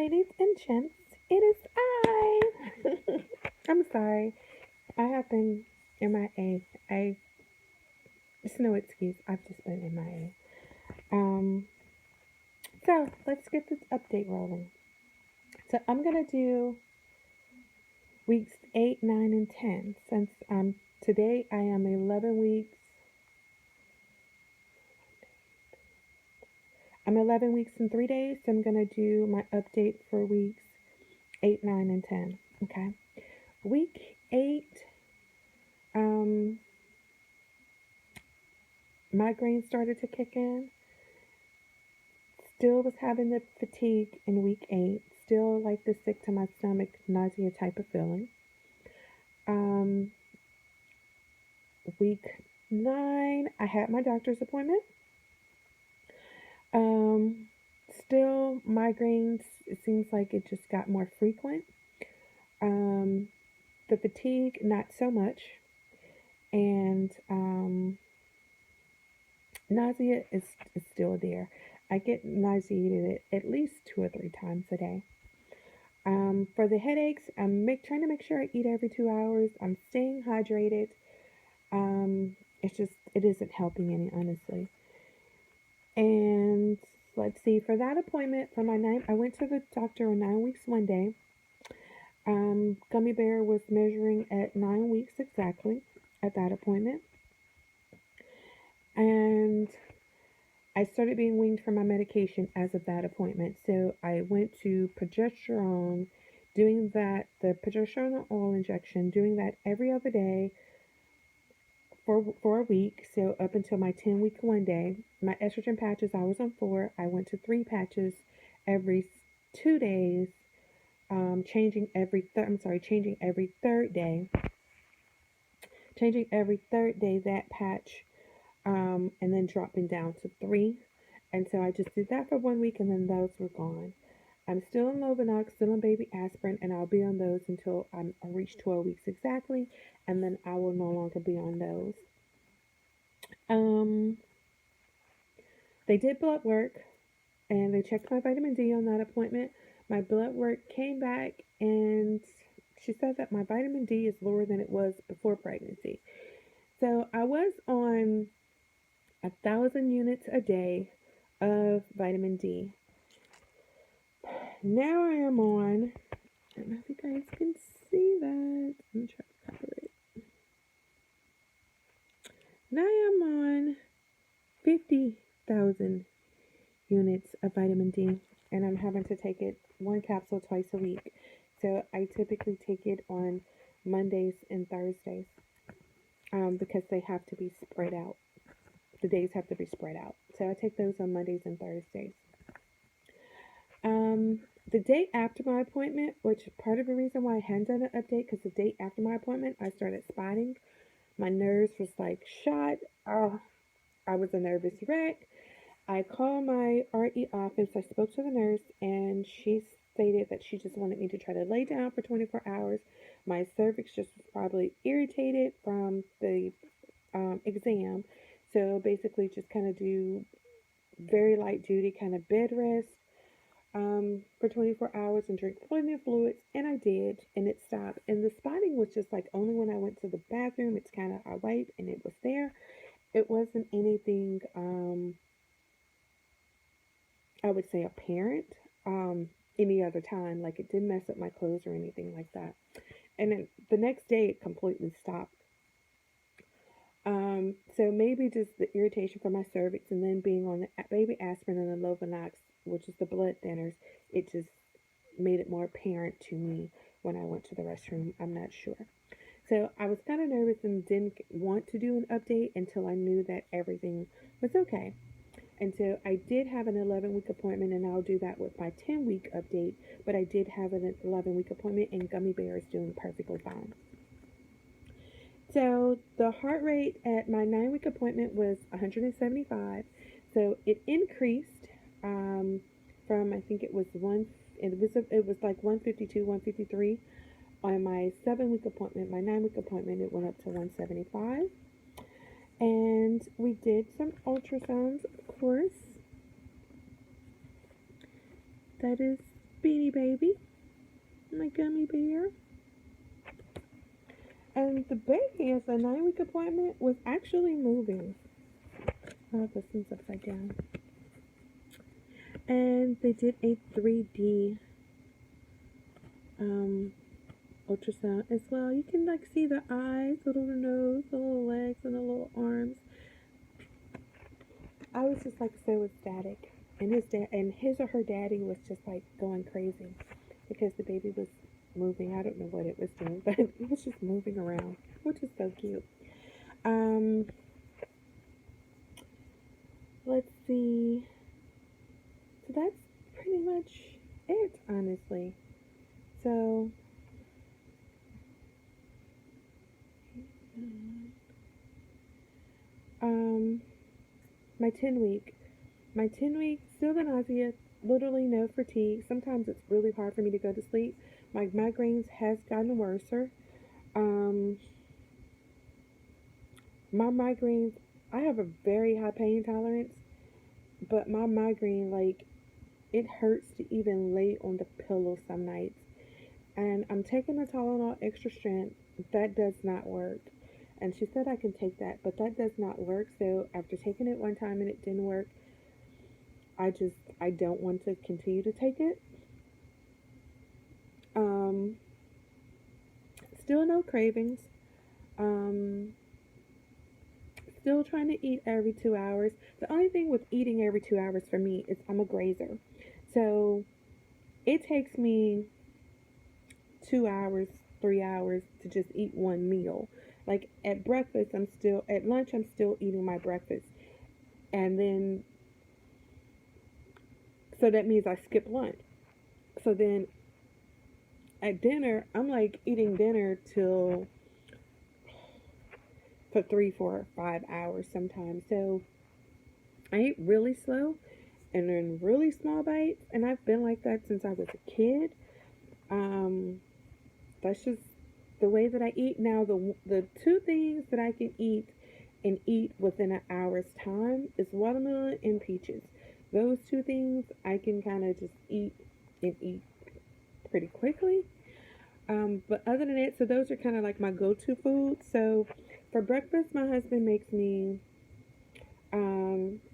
ladies and gents, it is I. I'm sorry. I have been MIA. It's no excuse. I've just been MIA. So let's get this update rolling. So I'm gonna do weeks 8, 9, and 10 since today I am 11 weeks. I'm 11 weeks and 3 days. So I'm gonna do my update for weeks 8, 9, and 10. Okay. Week 8. Um, Migraine started to kick in. Still was having the fatigue in week 8. Still like the sick to my stomach, nausea type of feeling. Um, Week 9, I had my doctor's appointment. Um, Still migraines. It seems like it just got more frequent. Um, the fatigue, not so much. And nausea is still there. I get nauseated at least 2 or 3 times a day. For the headaches, trying to make sure I eat every 2 hours. I'm staying hydrated. It isn't helping any, honestly. And let's see, for that appointment, for my 9, I went to the doctor on 9 weeks one day. Gummy Bear was measuring at 9 weeks exactly at that appointment. And I started being weaned from my medication as of that appointment. So I went to progesterone, doing that, the progesterone oil injection, doing that every other day for a week. So up until my 10-week one day. My estrogen patches, I was on 4. I went to 3 patches every 2 days, changing every third day. Changing every third day that patch, and then dropping down to 3. And so I just did that for 1 week, and then those were gone. I'm still on Lovenox, still on baby aspirin, and I'll be on those until I reach 12 weeks exactly, and then I will no longer be on those. Um, they did blood work, and they checked my vitamin D on that appointment. My blood work came back, and she said that my vitamin D is lower than it was before pregnancy. So I was on 1,000 units a day of vitamin D. Now I am on, I don't know if you guys can see that. I'm trying to cover it. Now I am on 50,000 units of vitamin D, and I'm having to take it 1 capsule twice a week. So I typically take it on Mondays and Thursdays, because they have to be spread out. The days have to be spread out. So I take those on Mondays and Thursdays. The day after my appointment, which part of the reason why I hadn't done an update, because the day after my appointment, I started spotting. My nerves was like shot. Oh, I was a nervous wreck. I called my RE office. I spoke to the nurse, and she stated that she just wanted me to try to lay down for 24 hours. My cervix just was probably irritated from the exam. So basically, just kind of do very light duty kind of bed rest for 24 hours and drink plenty of fluids. And I did, and it stopped. And the spotting was just like only when I went to the bathroom. It's kind of, I wiped and it was there. It wasn't anything, I would say, apparent any other time. Like it didn't mess up my clothes or anything like that. And then the next day, it completely stopped. So maybe just the irritation from my cervix, and then being on the baby aspirin and the Lovenox, which is the blood thinners, it just made it more apparent to me when I went to the restroom. I'm not sure. So I was kind of nervous and didn't want to do an update until I knew that everything was okay. And so I did have an 11-week appointment, and I'll do that with my 10-week update. But I did have an 11-week appointment, and Gummy Bear is doing perfectly fine. So the heart rate at my 9-week appointment was 175. So it increased from, I think it was like 152, 153. On my 7-week appointment, my 9-week appointment, it went up to 175. And we did some ultrasounds, of course. That is Beanie Baby, my gummy bear. And the baby, as a 9-week appointment, was actually moving. Oh, this one's upside down. And they did a 3D ultrasound as well. You can like see the eyes, the little nose, the little legs, and the little arms. I was just like so ecstatic, and his or her daddy was just like going crazy because the baby was moving. I don't know what it was doing, but it was just moving around, which is so cute. Um, let's see. So that's pretty much it, honestly. So, um, my 10 week, still the nausea, literally no fatigue. Sometimes it's really hard for me to go to sleep. My migraines has gotten worse. Um, my migraines, I have a very high pain tolerance, but my migraine, like, it hurts to even lay on the pillow some nights. And I'm taking the Tylenol extra strength. That does not work. And she said I can take that, but that does not work. So after taking it one time and it didn't work, I don't want to continue to take it. Um, Still no cravings. Um, Still trying to eat every 2 hours. The only thing with eating every 2 hours for me is I'm a grazer. So it takes me 2 hours, 3 hours to just eat one meal. Like at lunch, I'm still eating my breakfast. And then, so that means I skip lunch. So then at dinner, I'm like eating dinner till for 3, 4, 5 hours sometimes. So I eat really slow and in really small bites. And I've been like that since I was a kid. Um, that's just the way that I eat now. The two things that I can eat and eat within an hour's time is watermelon and peaches. Those two things I can kind of just eat and eat pretty quickly. But other than that, so those are kind of like my go-to foods. So for breakfast, my husband makes me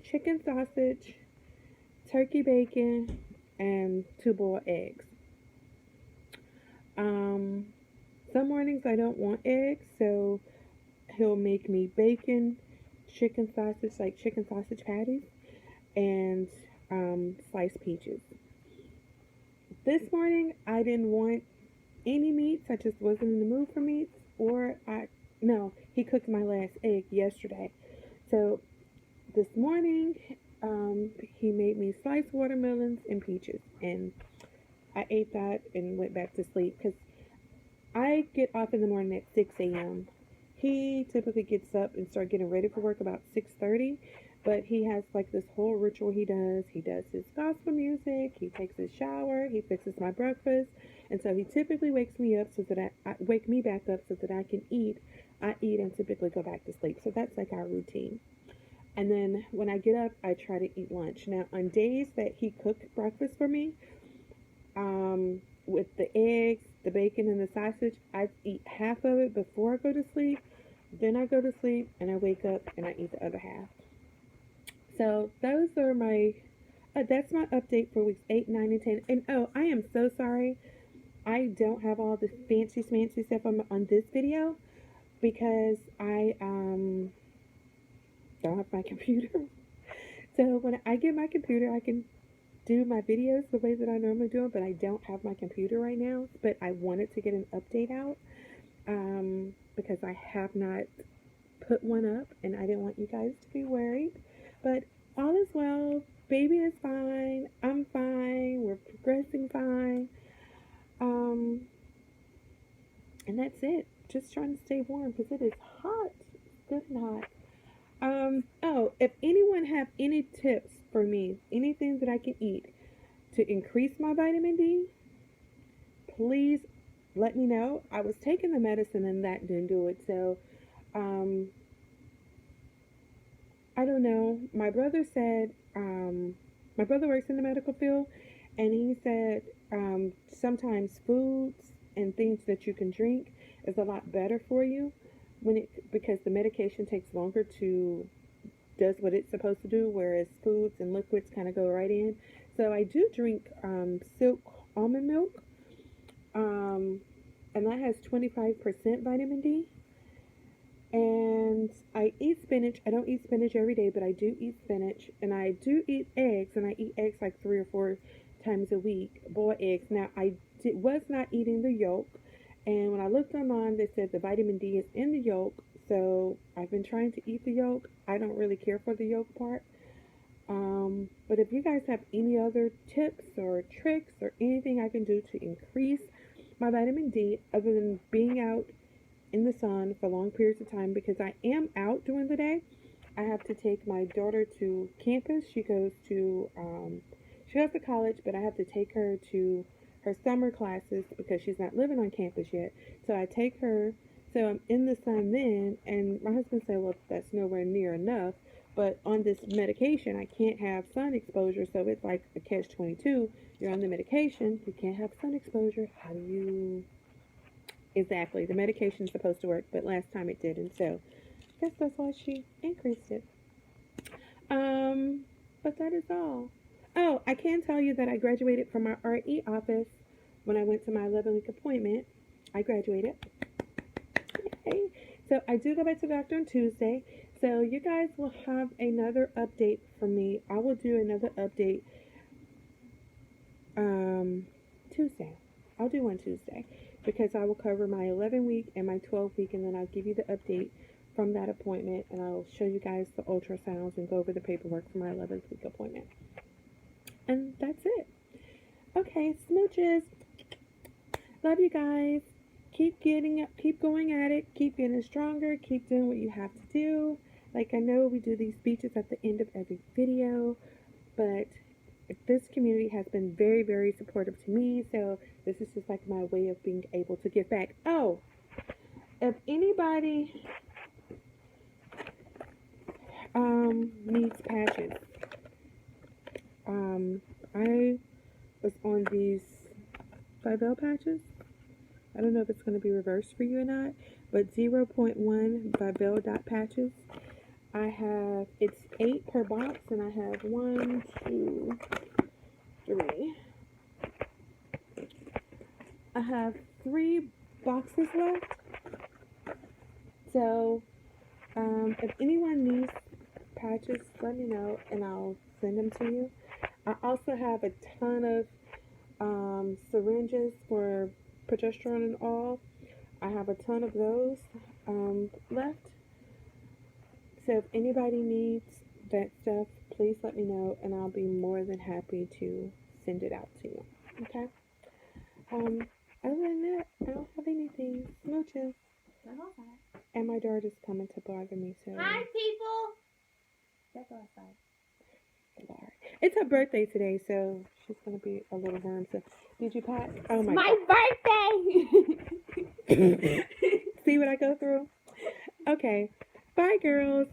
chicken sausage, turkey bacon, and two boiled eggs. Um, some mornings I don't want eggs, so he'll make me bacon, chicken sausage, like chicken sausage patties, and sliced peaches. This morning I didn't want any meats. I just wasn't in the mood for meats. Or I no, he cooked my last egg yesterday. So this morning, he made me sliced watermelons and peaches, and I ate that and went back to sleep because I get off in the morning at 6 a.m. He typically gets up and start getting ready for work about 6:30, but he has like this whole ritual he does. He does his gospel music, he takes his shower, he fixes my breakfast, and so he typically wakes me up so that I wake me back up so that I can eat. I eat and typically go back to sleep. So that's like our routine. And then when I get up, I try to eat lunch. Now, on days that he cooked breakfast for me, with the eggs, the bacon, and the sausage, I eat half of it before I go to sleep. Then I go to sleep and I wake up and I eat the other half. So those are that's my update for weeks 8, 9, and 10. And oh, I am so sorry. I don't have all the fancy stuff on this video because I don't have my computer. So when I get my computer, I can do my videos the way that I normally do them, but I don't have my computer right now. But I wanted to get an update out because I have not put one up and I didn't want you guys to be worried. But all is well. Baby is fine. I'm fine. We're progressing fine. Um, and that's it. Just trying to stay warm because it is hot. It's good and hot. Oh, if anyone have any tips for me, anything that I can eat to increase my vitamin D, please let me know. I was taking the medicine and that didn't do it. So, um, I don't know. My brother said, my brother works in the medical field And he said sometimes foods and things that you can drink is a lot better for you because the medication takes longer to does what it's supposed to do, whereas foods and liquids kind of go right in. So I do drink silk almond milk, um, and that has 25% vitamin D. And I eat spinach. I don't eat spinach every day, but I do eat spinach. And I do eat eggs, and I eat eggs like 3 or 4 times a week, boiled eggs. Now, was not eating the yolk. And when I looked online, they said the vitamin D is in the yolk. So I've been trying to eat the yolk. I don't really care for the yolk part. But if you guys have any other tips or tricks or anything I can do to increase my vitamin D other than being out in the sun for long periods of time, because I am out during the day. I have to take my daughter to campus. She goes to college, but I have to take her to her summer classes because she's not living on campus yet. So I take her. So I'm in the sun then, and my husband said, "Well, that's nowhere near enough." But on this medication, I can't have sun exposure, so it's like a catch-22. You're on the medication, you can't have sun exposure. How do you Exactly. The medication's supposed to work, but last time it didn't. So I guess that's why she increased it. Um, but that is all. Oh, I can tell you that I graduated from my RE office when I went to my 11-week appointment. I graduated. Yay. So I do go back to the doctor on Tuesday. So you guys will have another update from me. I will do another update Tuesday. I'll do one Tuesday because I will cover my 11 week and my 12 week, and then I'll give you the update from that appointment, and I'll show you guys the ultrasounds and go over the paperwork for my 11th week appointment. And that's it. Okay, smooches. Love you guys. Keep going at it. Keep getting stronger. Keep doing what you have to do. Like, I know we do these speeches at the end of every video, but this community has been very, very supportive to me. So this is just like my way of being able to give back. Oh, if anybody needs patches, I was on these Vivell patches. I don't know if it's going to be reversed for you or not, but 0.1 Vivell dot patches. It's 8 per box, and I have 1, 2, 3. I have 3 boxes left. So, if anyone needs patches, let me know, and I'll send them to you. I also have a ton of syringes for progesterone and all. I have a ton of those left. So if anybody needs that stuff, please let me know, and I'll be more than happy to send it out to you. Okay? Other than that, I don't have anything. Smooches. And my daughter's coming to bother me, so. Hi, people. Let's go outside. Lord. It's her birthday today, so she's gonna be a little worm. So, did you pack? Oh my birthday. See what I go through? Okay. Bye, girls.